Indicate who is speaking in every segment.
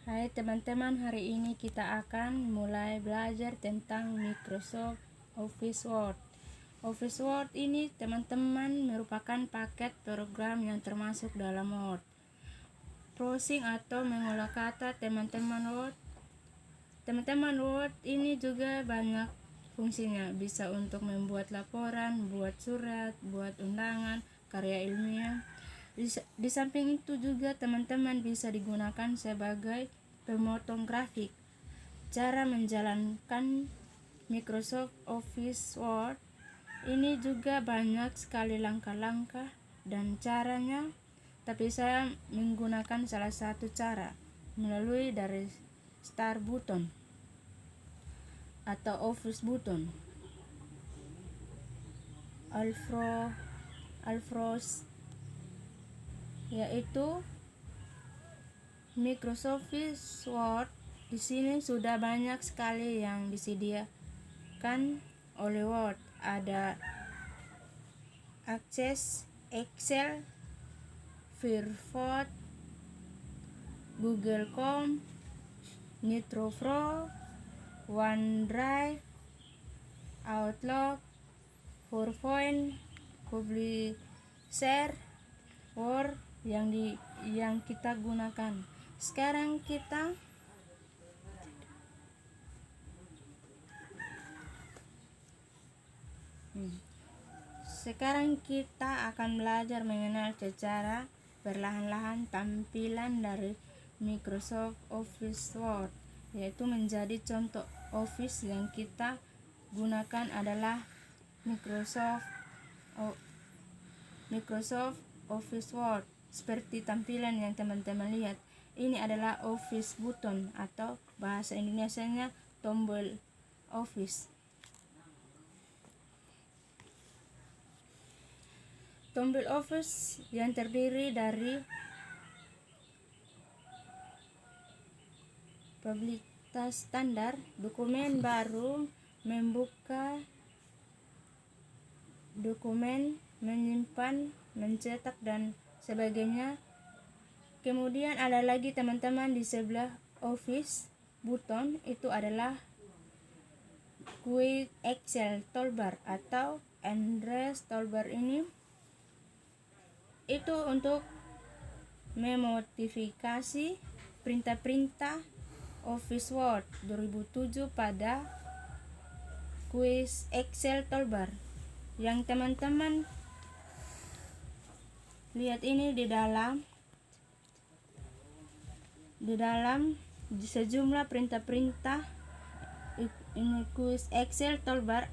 Speaker 1: Hai teman-teman, hari ini kita akan mulai belajar tentang Microsoft Office Word. Office Word ini teman-teman merupakan paket program yang termasuk dalam Word. Browsing atau mengolah kata teman-teman Word ini juga banyak fungsinya. Bisa untuk membuat laporan, buat surat, buat undangan, karya ilmiah. Di samping itu juga teman-teman bisa digunakan sebagai pemotong grafik. Cara menjalankan Microsoft Office Word ini juga banyak sekali langkah-langkah dan caranya, tapi saya menggunakan salah satu cara melalui dari Start button atau Office button, Alfros, yaitu Microsoft Word. Di sini sudah banyak sekali yang disediakan oleh Word. Ada Access, Excel, Firefox, Google Chrome, Nitro Pro, OneDrive, Outlook, PowerPoint, Publisher, Word yang kita gunakan. Sekarang kita akan belajar mengenal secara perlahan-lahan tampilan dari Microsoft Office Word, yaitu menjadi contoh Office yang kita gunakan adalah Microsoft Office Word. Seperti tampilan yang teman-teman lihat, ini adalah Office button atau bahasa Indonesianya tombol Office. Tombol Office yang terdiri dari publiktas standar, dokumen baru, membuka dokumen, menyimpan, mencetak dan sebagainya. Kemudian ada lagi teman-teman di sebelah Office button itu adalah Quick Excel Toolbar atau Andres Toolbar. Ini itu untuk memodifikasi perintah Office Word 2007 pada Quick Excel Toolbar. Yang teman-teman lihat ini di dalam sejumlah perintah ini Quick Excel Toolbar.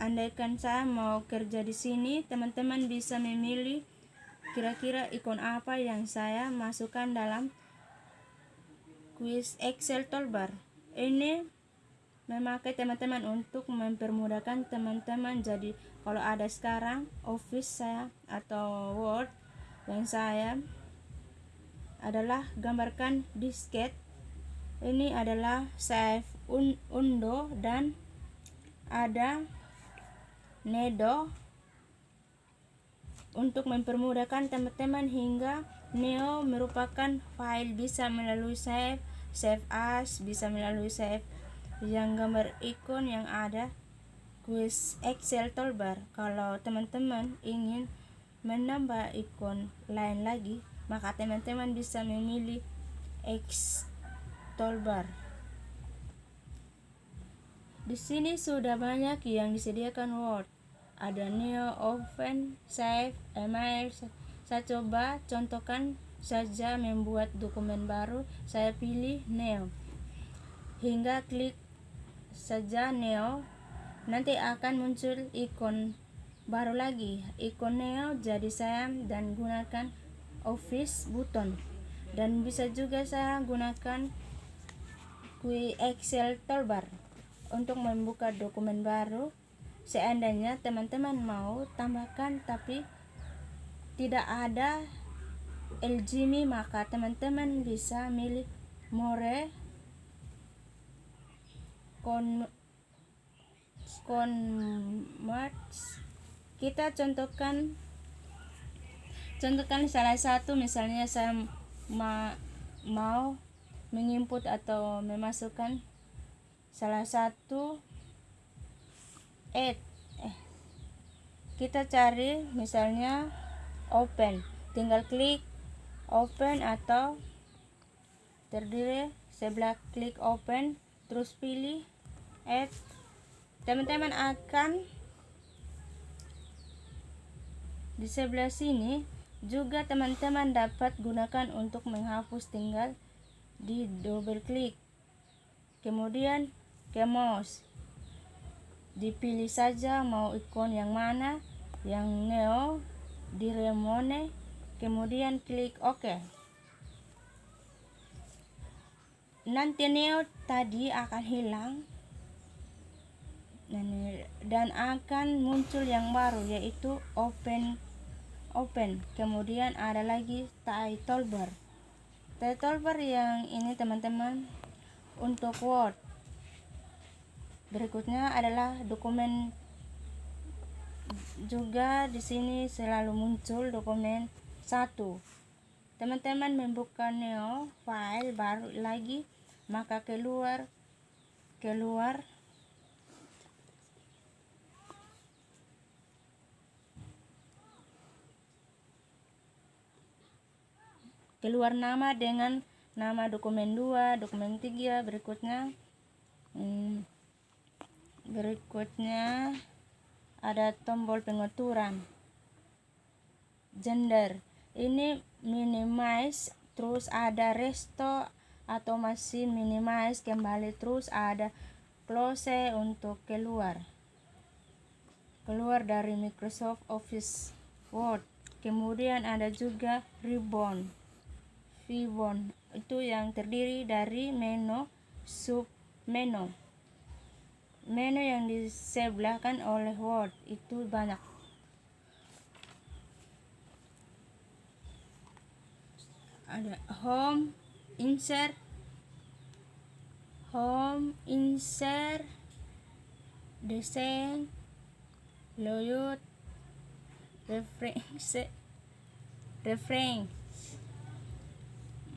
Speaker 1: Andaikan saya mau kerja di sini, teman-teman bisa memilih kira-kira ikon apa yang saya masukkan dalam Quick Excel Toolbar. Ini memakai teman-teman untuk mempermudahkan teman-teman. Jadi kalau ada sekarang Office saya atau Word yang saya adalah gambarkan disket, ini adalah save undo dan ada Nedo untuk mempermudahkan teman-teman. Hingga Neo merupakan file, bisa melalui save as, bisa melalui save yang gambar ikon yang ada Quick Excel Toolbar. Kalau teman-teman ingin menambah ikon lain lagi, maka teman-teman bisa memilih X Toolbar. Di sini sudah banyak yang disediakan Word. Ada Neo, Open, Save, Email. Saya coba contohkan saja membuat dokumen baru. Saya pilih Neo. Hingga klik saja Neo, nanti akan muncul ikon baru lagi, ikon Neo. Jadi saya dan gunakan Office button, dan bisa juga saya gunakan Quick Excel Toolbar untuk membuka dokumen baru. Seandainya teman-teman mau tambahkan tapi tidak ada Alchemy, maka teman-teman bisa milih More Converts. Kita contohkan salah satu, misalnya saya mau menginput atau memasukkan salah satu kita cari misalnya open, tinggal klik open atau terdiri sebelah klik open terus pilih add. Teman-teman akan di sebelah sini juga teman-teman dapat gunakan untuk menghapus, tinggal di double klik, kemudian ke mouse dipilih saja mau ikon yang mana, yang neo di remove, kemudian klik OK. Nanti neo tadi akan hilang dan akan muncul yang baru yaitu open. Kemudian ada lagi title bar. Title bar yang ini teman-teman untuk Word. Berikutnya adalah dokumen. Juga di sini selalu muncul dokumen 1. Teman-teman membuka neo file baru lagi, maka keluar nama dengan nama dokumen 2, dokumen 3, berikutnya ada tombol pengaturan gender, ini minimize, terus ada restore atau masih minimize kembali, terus ada close untuk keluar dari Microsoft Office Word. Kemudian ada juga ribbon itu yang terdiri dari menu, sub menu yang disebelahkan oleh Word itu banyak. Ada home, insert, desain, layout, reference,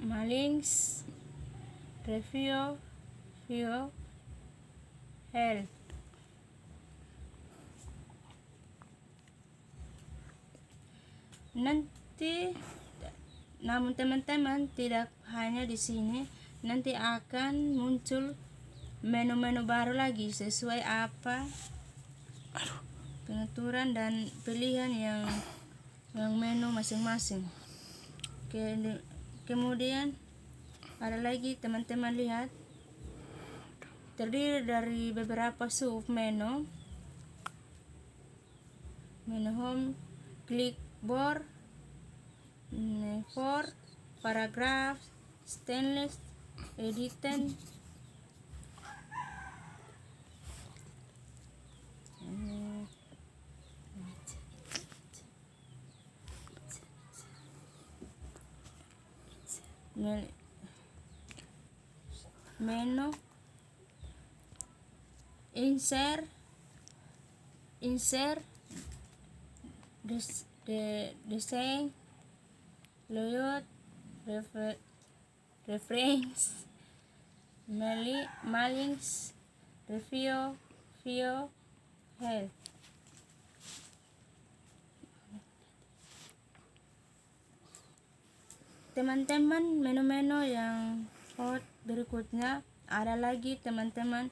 Speaker 1: links, review, help. Namun teman-teman tidak hanya di sini, nanti akan muncul menu-menu baru lagi sesuai apa pengaturan dan pilihan yang menu masing-masing. Kemudian ada lagi teman-teman lihat, terdiri dari beberapa sub menu home, clipboard, for paragraph, stainless, editing, menu, insert, desain, layout, reference, links, review, help. Teman-teman, menu-menu yang berikutnya ada lagi teman-teman,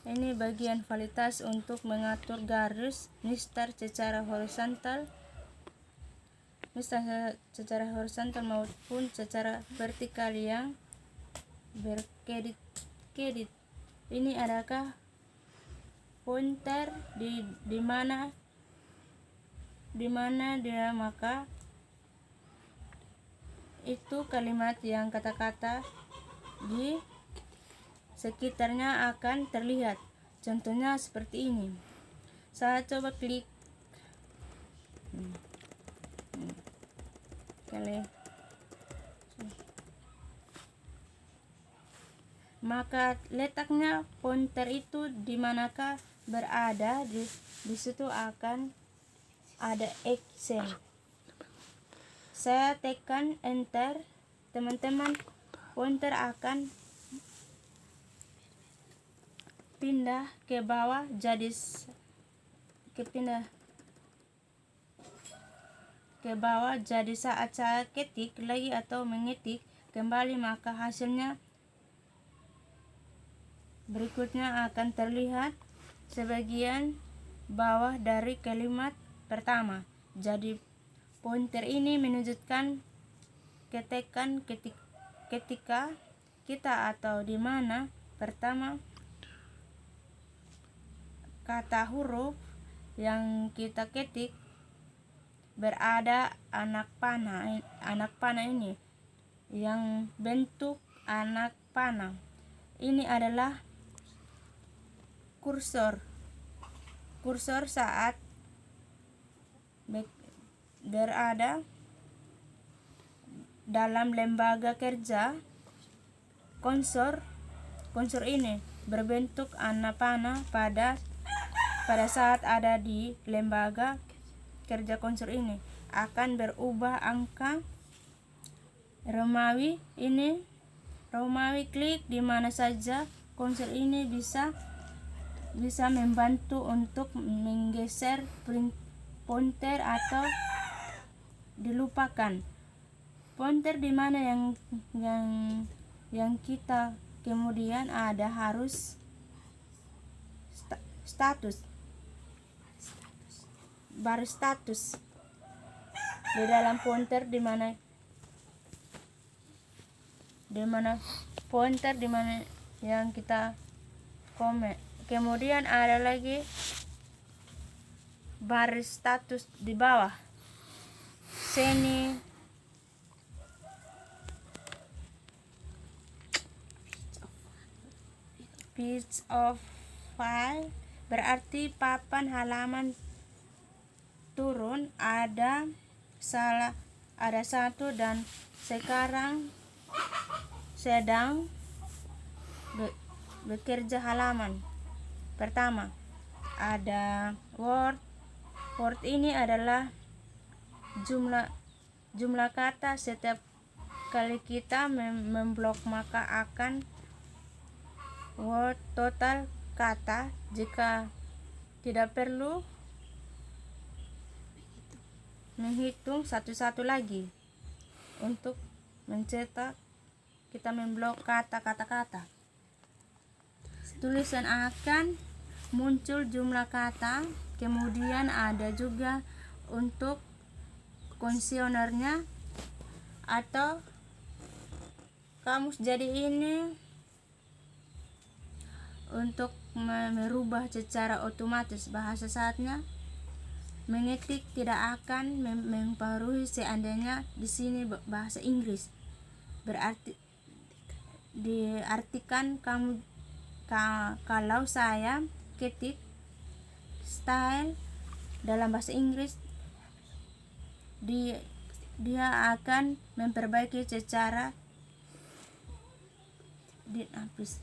Speaker 1: ini bagian validitas untuk mengatur garis mistar secara horizontal maupun secara vertikal yang berkedit. Ini adakah pointer di mana dia, maka itu kalimat yang kata-kata di sekitarnya akan terlihat. Contohnya seperti ini. Saya coba klik maka letaknya pointer itu di manakah berada, di situ akan ada action. Saya tekan enter, teman-teman pointer akan pindah ke bawah jadi saat saya ketik lagi atau mengetik kembali, maka hasilnya berikutnya akan terlihat sebagian bawah dari kalimat pertama. Jadi pointer ini menunjukkan ketika kita atau di mana pertama kata huruf yang kita ketik berada anak panah ini yang bentuk anak panah. Ini adalah kursor saat berada dalam lembaga kerja. Kursor ini berbentuk anak panah pada saat ada di lembaga kerja. Kursor ini akan berubah angka Romawi klik di mana saja. Kursor ini bisa membantu untuk menggeser pointer atau dilupakan. Pointer di mana yang kita kemudian ada harus baris status di dalam pointer di mana pointer di mana yang kita komen. Kemudian ada lagi baris status di bawah sini page of file, berarti papan halaman turun ada satu dan sekarang sedang bekerja halaman pertama. Ada word ini adalah jumlah kata. Setiap kali kita memblok maka akan word total kata. Jika tidak perlu menghitung satu-satu lagi untuk mencetak, kita memblok kata-kata. Tulisan akan muncul jumlah kata. Kemudian ada juga untuk kuesionernya atau kamus. Jadi ini untuk merubah secara otomatis bahasa saatnya mengetik tidak akan mempengaruhi seandainya di sini bahasa Inggris. Berarti diartikan kalau saya ketik style dalam bahasa Inggris, dia akan memperbaiki secara dinamis.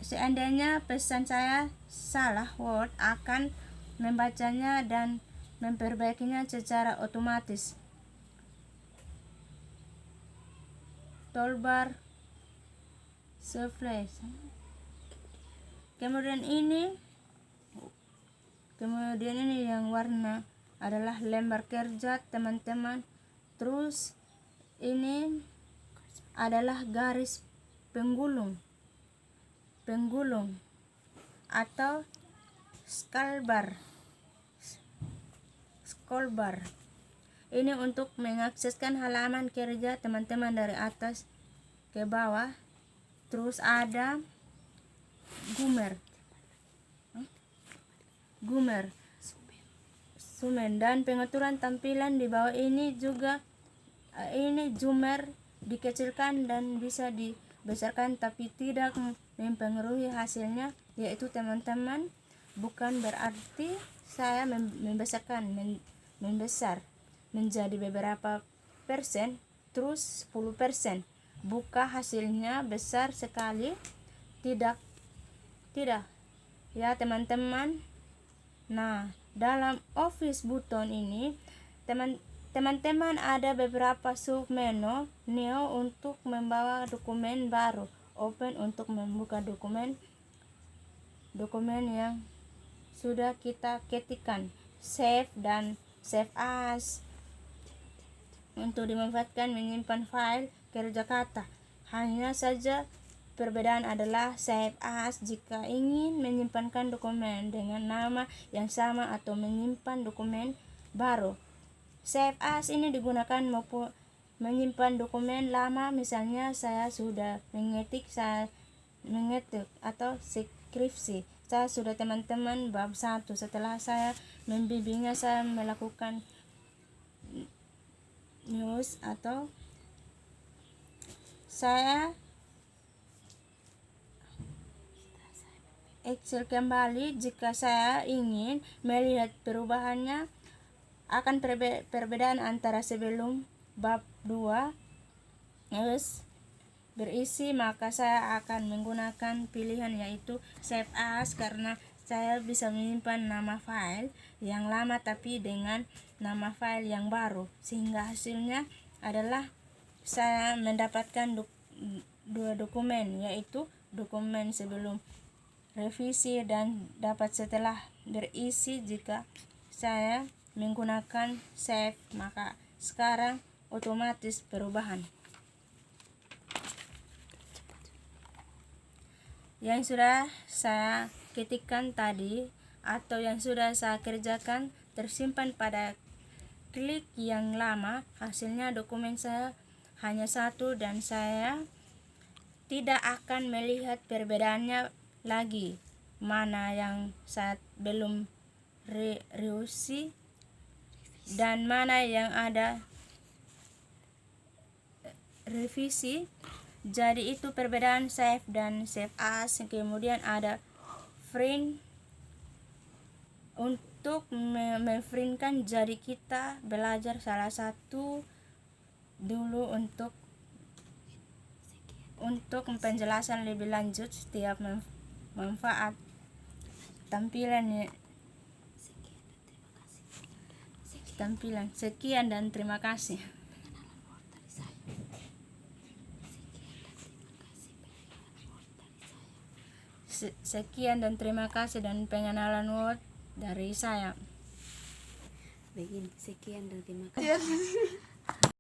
Speaker 1: Seandainya pesan saya salah, Word akan membacanya dan memperbaikinya secara otomatis. Toolbar splash. Kemudian ini yang warna adalah lembar kerja teman-teman. Terus ini adalah garis penggulung atau scrollbar. Ini untuk mengakseskan halaman kerja teman-teman dari atas ke bawah. Terus ada Gumer, sumen, dan pengaturan tampilan di bawah ini juga. Ini zoomer dikecilkan dan bisa dibesarkan tapi tidak mempengaruhi hasilnya, yaitu teman-teman bukan berarti saya membesar menjadi beberapa persen terus 10%, buka hasilnya besar sekali, tidak ya teman-teman. Nah, dalam Office button ini Teman-teman, ada beberapa submenu. New untuk membawa dokumen baru, Open untuk membuka dokumen yang sudah kita ketikkan, Save dan Save As untuk dimanfaatkan menyimpan file kerja kata. Hanya saja perbedaan adalah Save As jika ingin menyimpankan dokumen dengan nama yang sama atau menyimpan dokumen baru. Save As ini digunakan menyimpan dokumen lama, misalnya saya sudah mengetik atau skripsi. Saya sudah teman-teman bab 1. Setelah saya membimbingnya, saya melakukan news atau saya Excel kembali jika saya ingin melihat perubahannya akan perbedaan antara sebelum bab 2 news berisi, maka saya akan menggunakan pilihan yaitu Save As karena saya bisa menyimpan nama file yang lama tapi dengan nama file yang baru, sehingga hasilnya adalah saya mendapatkan dua dokumen, yaitu dokumen sebelum revisi dan dapat setelah berisi. Jika saya menggunakan save, maka sekarang otomatis perubahan yang sudah saya ketikkan tadi atau yang sudah saya kerjakan tersimpan pada klik yang lama. Hasilnya dokumen saya hanya satu dan saya tidak akan melihat perbedaannya lagi, mana yang saat belum revisi dan mana yang ada revisi. Jadi itu perbedaan save dan save as. Kemudian ada print untuk memprintkan. Jadi kita belajar salah satu dulu untuk penjelasan lebih lanjut setiap manfaat tampilan. Sekian dan terima kasih. Sekian dan terima kasih dan pengenalan Word dari saya.
Speaker 2: Begini, sekian dan terima kasih.